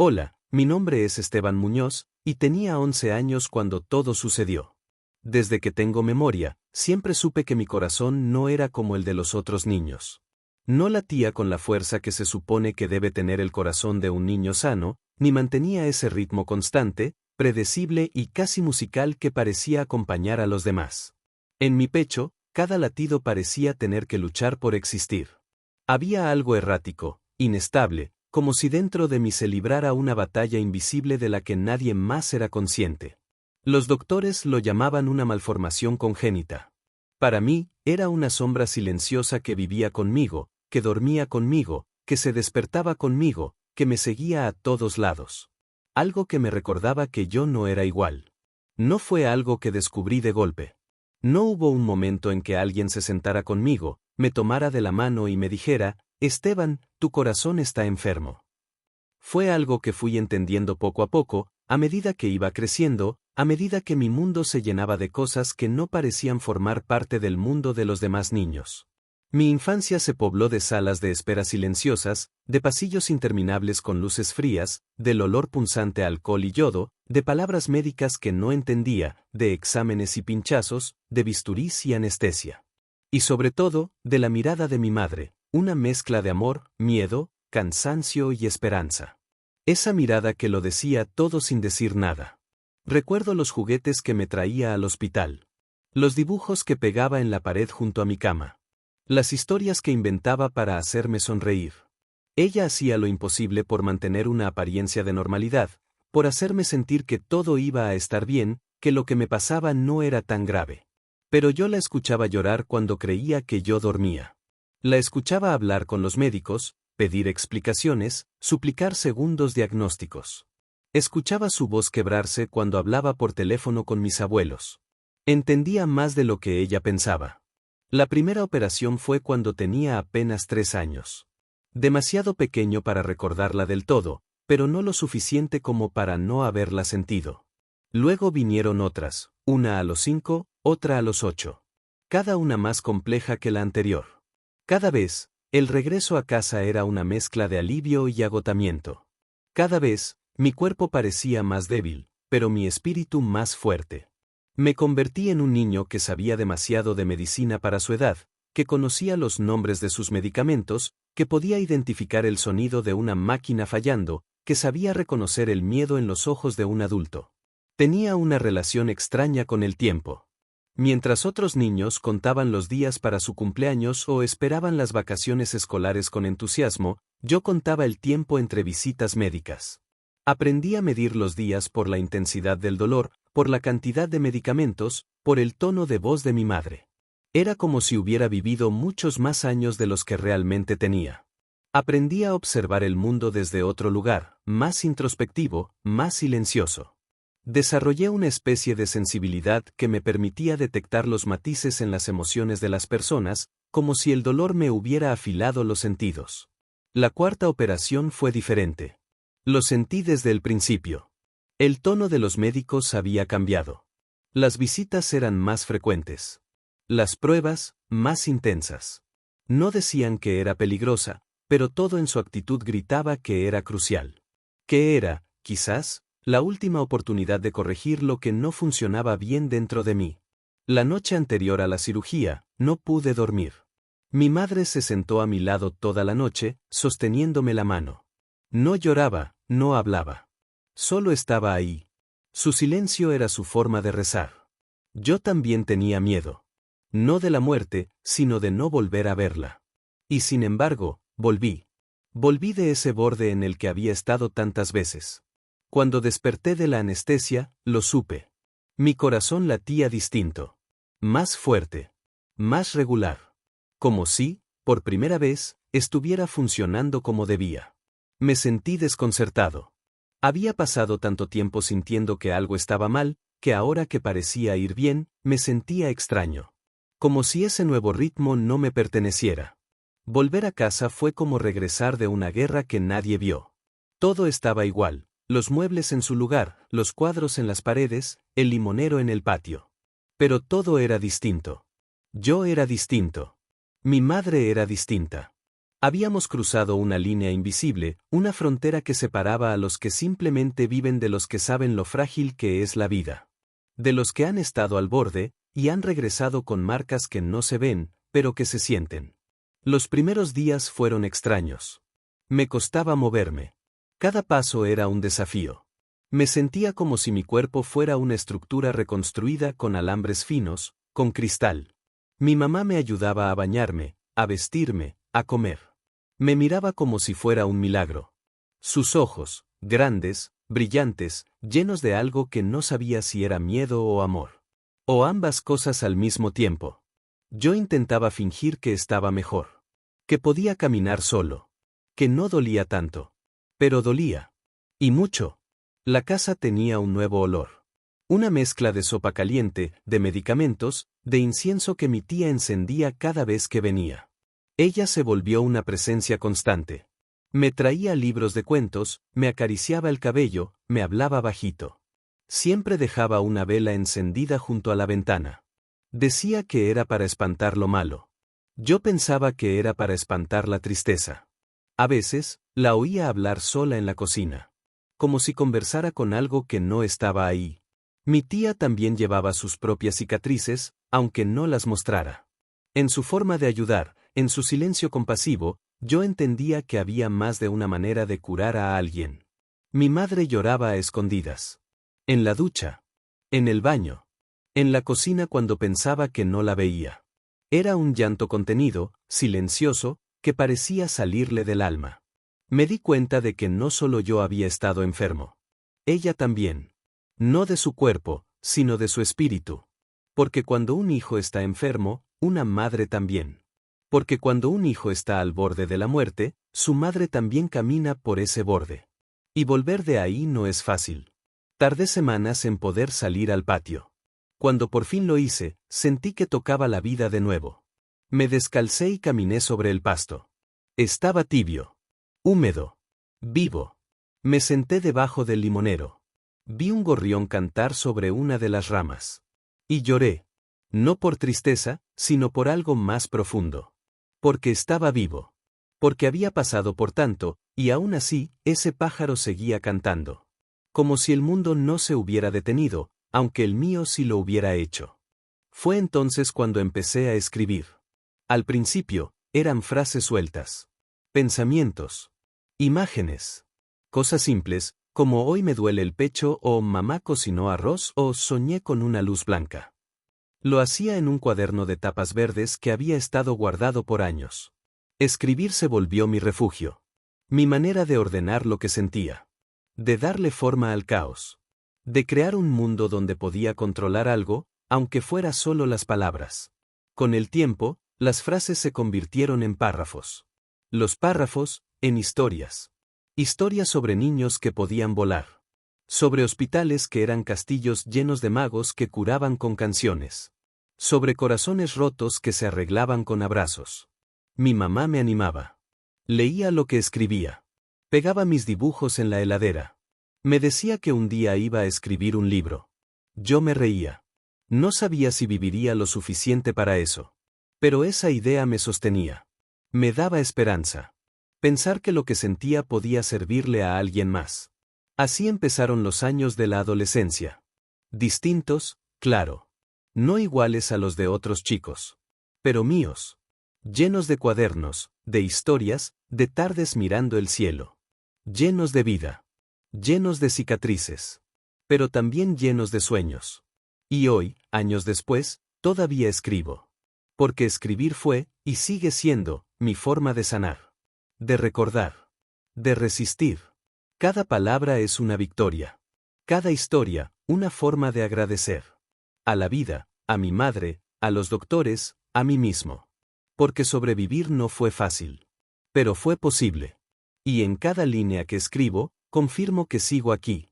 Hola, mi nombre es Esteban Muñoz, y tenía 11 años cuando todo sucedió. Desde que tengo memoria, siempre supe que mi corazón no era como el de los otros niños. No latía con la fuerza que se supone que debe tener el corazón de un niño sano, ni mantenía ese ritmo constante, predecible y casi musical que parecía acompañar a los demás. En mi pecho, cada latido parecía tener que luchar por existir. Había algo errático, inestable, como si dentro de mí se librara una batalla invisible de la que nadie más era consciente. Los doctores lo llamaban una malformación congénita. Para mí, era una sombra silenciosa que vivía conmigo, que dormía conmigo, que se despertaba conmigo, que me seguía a todos lados. Algo que me recordaba que yo no era igual. No fue algo que descubrí de golpe. No hubo un momento en que alguien se sentara conmigo, me tomara de la mano y me dijera, Esteban, tu corazón está enfermo. Fue algo que fui entendiendo poco a poco, a medida que iba creciendo, a medida que mi mundo se llenaba de cosas que no parecían formar parte del mundo de los demás niños. Mi infancia se pobló de salas de espera silenciosas, de pasillos interminables con luces frías, del olor punzante a alcohol y yodo, de palabras médicas que no entendía, de exámenes y pinchazos, de bisturís y anestesia. Y sobre todo, de la mirada de mi madre, una mezcla de amor, miedo, cansancio y esperanza. Esa mirada que lo decía todo sin decir nada. Recuerdo los juguetes que me traía al hospital. Los dibujos que pegaba en la pared junto a mi cama. Las historias que inventaba para hacerme sonreír. Ella hacía lo imposible por mantener una apariencia de normalidad, por hacerme sentir que todo iba a estar bien, que lo que me pasaba no era tan grave. Pero yo la escuchaba llorar cuando creía que yo dormía. La escuchaba hablar con los médicos, pedir explicaciones, suplicar segundos diagnósticos. Escuchaba su voz quebrarse cuando hablaba por teléfono con mis abuelos. Entendía más de lo que ella pensaba. La primera operación fue cuando tenía apenas 3 años. Demasiado pequeño para recordarla del todo, pero no lo suficiente como para no haberla sentido. Luego vinieron otras, una a los 5, otra a los 8. Cada una más compleja que la anterior. Cada vez, el regreso a casa era una mezcla de alivio y agotamiento. Cada vez, mi cuerpo parecía más débil, pero mi espíritu más fuerte. Me convertí en un niño que sabía demasiado de medicina para su edad, que conocía los nombres de sus medicamentos, que podía identificar el sonido de una máquina fallando, que sabía reconocer el miedo en los ojos de un adulto. Tenía una relación extraña con el tiempo. Mientras otros niños contaban los días para su cumpleaños o esperaban las vacaciones escolares con entusiasmo, yo contaba el tiempo entre visitas médicas. Aprendí a medir los días por la intensidad del dolor, por la cantidad de medicamentos, por el tono de voz de mi madre. Era como si hubiera vivido muchos más años de los que realmente tenía. Aprendí a observar el mundo desde otro lugar, más introspectivo, más silencioso. Desarrollé una especie de sensibilidad que me permitía detectar los matices en las emociones de las personas, como si el dolor me hubiera afilado los sentidos. La cuarta operación fue diferente. Lo sentí desde el principio. El tono de los médicos había cambiado. Las visitas eran más frecuentes. Las pruebas, más intensas. No decían que era peligrosa, pero todo en su actitud gritaba que era crucial. Que era, quizás, la última oportunidad de corregir lo que no funcionaba bien dentro de mí. La noche anterior a la cirugía, no pude dormir. Mi madre se sentó a mi lado toda la noche, sosteniéndome la mano. No lloraba, no hablaba. Solo estaba ahí. Su silencio era su forma de rezar. Yo también tenía miedo. No de la muerte, sino de no volver a verla. Y sin embargo, volví. Volví de ese borde en el que había estado tantas veces. Cuando desperté de la anestesia, lo supe. Mi corazón latía distinto. Más fuerte. Más regular. Como si, por primera vez, estuviera funcionando como debía. Me sentí desconcertado. Había pasado tanto tiempo sintiendo que algo estaba mal, que ahora que parecía ir bien, me sentía extraño. Como si ese nuevo ritmo no me perteneciera. Volver a casa fue como regresar de una guerra que nadie vio. Todo estaba igual. Los muebles en su lugar, los cuadros en las paredes, el limonero en el patio. Pero todo era distinto. Yo era distinto. Mi madre era distinta. Habíamos cruzado una línea invisible, una frontera que separaba a los que simplemente viven de los que saben lo frágil que es la vida. De los que han estado al borde, y han regresado con marcas que no se ven, pero que se sienten. Los primeros días fueron extraños. Me costaba moverme. Cada paso era un desafío. Me sentía como si mi cuerpo fuera una estructura reconstruida con alambres finos, con cristal. Mi mamá me ayudaba a bañarme, a vestirme, a comer. Me miraba como si fuera un milagro. Sus ojos, grandes, brillantes, llenos de algo que no sabía si era miedo o amor. O ambas cosas al mismo tiempo. Yo intentaba fingir que estaba mejor. Que podía caminar solo. Que no dolía tanto. Pero dolía. Y mucho. La casa tenía un nuevo olor. Una mezcla de sopa caliente, de medicamentos, de incienso que mi tía encendía cada vez que venía. Ella se volvió una presencia constante. Me traía libros de cuentos, me acariciaba el cabello, me hablaba bajito. Siempre dejaba una vela encendida junto a la ventana. Decía que era para espantar lo malo. Yo pensaba que era para espantar la tristeza. A veces, la oía hablar sola en la cocina. Como si conversara con algo que no estaba ahí. Mi tía también llevaba sus propias cicatrices, aunque no las mostrara. En su forma de ayudar, en su silencio compasivo, yo entendía que había más de una manera de curar a alguien. Mi madre lloraba a escondidas. En la ducha. En el baño. En la cocina cuando pensaba que no la veía. Era un llanto contenido, silencioso, que parecía salirle del alma. Me di cuenta de que no solo yo había estado enfermo. Ella también. No de su cuerpo, sino de su espíritu. Porque cuando un hijo está enfermo, una madre también. Porque cuando un hijo está al borde de la muerte, su madre también camina por ese borde. Y volver de ahí no es fácil. Tardé semanas en poder salir al patio. Cuando por fin lo hice, sentí que tocaba la vida de nuevo. Me descalcé y caminé sobre el pasto. Estaba tibio. Húmedo. Vivo. Me senté debajo del limonero. Vi un gorrión cantar sobre una de las ramas. Y lloré. No por tristeza, sino por algo más profundo. Porque estaba vivo. Porque había pasado por tanto, y aún así, ese pájaro seguía cantando. Como si el mundo no se hubiera detenido, aunque el mío sí lo hubiera hecho. Fue entonces cuando empecé a escribir. Al principio, eran frases sueltas. Pensamientos. Imágenes. Cosas simples, como hoy me duele el pecho o mamá cocinó arroz o soñé con una luz blanca. Lo hacía en un cuaderno de tapas verdes que había estado guardado por años. Escribir se volvió mi refugio. Mi manera de ordenar lo que sentía. De darle forma al caos. De crear un mundo donde podía controlar algo, aunque fuera solo las palabras. Con el tiempo, las frases se convirtieron en párrafos. Los párrafos, en historias. Historias sobre niños que podían volar. Sobre hospitales que eran castillos llenos de magos que curaban con canciones. Sobre corazones rotos que se arreglaban con abrazos. Mi mamá me animaba. Leía lo que escribía. Pegaba mis dibujos en la heladera. Me decía que un día iba a escribir un libro. Yo me reía. No sabía si viviría lo suficiente para eso. Pero esa idea me sostenía. Me daba esperanza. Pensar que lo que sentía podía servirle a alguien más. Así empezaron los años de la adolescencia. Distintos, claro. No iguales a los de otros chicos. Pero míos. Llenos de cuadernos, de historias, de tardes mirando el cielo. Llenos de vida. Llenos de cicatrices. Pero también llenos de sueños. Y hoy, años después, todavía escribo. Porque escribir fue, y sigue siendo, mi forma de sanar. De recordar. De resistir. Cada palabra es una victoria. Cada historia, una forma de agradecer. A la vida, a mi madre, a los doctores, a mí mismo. Porque sobrevivir no fue fácil. Pero fue posible. Y en cada línea que escribo, confirmo que sigo aquí.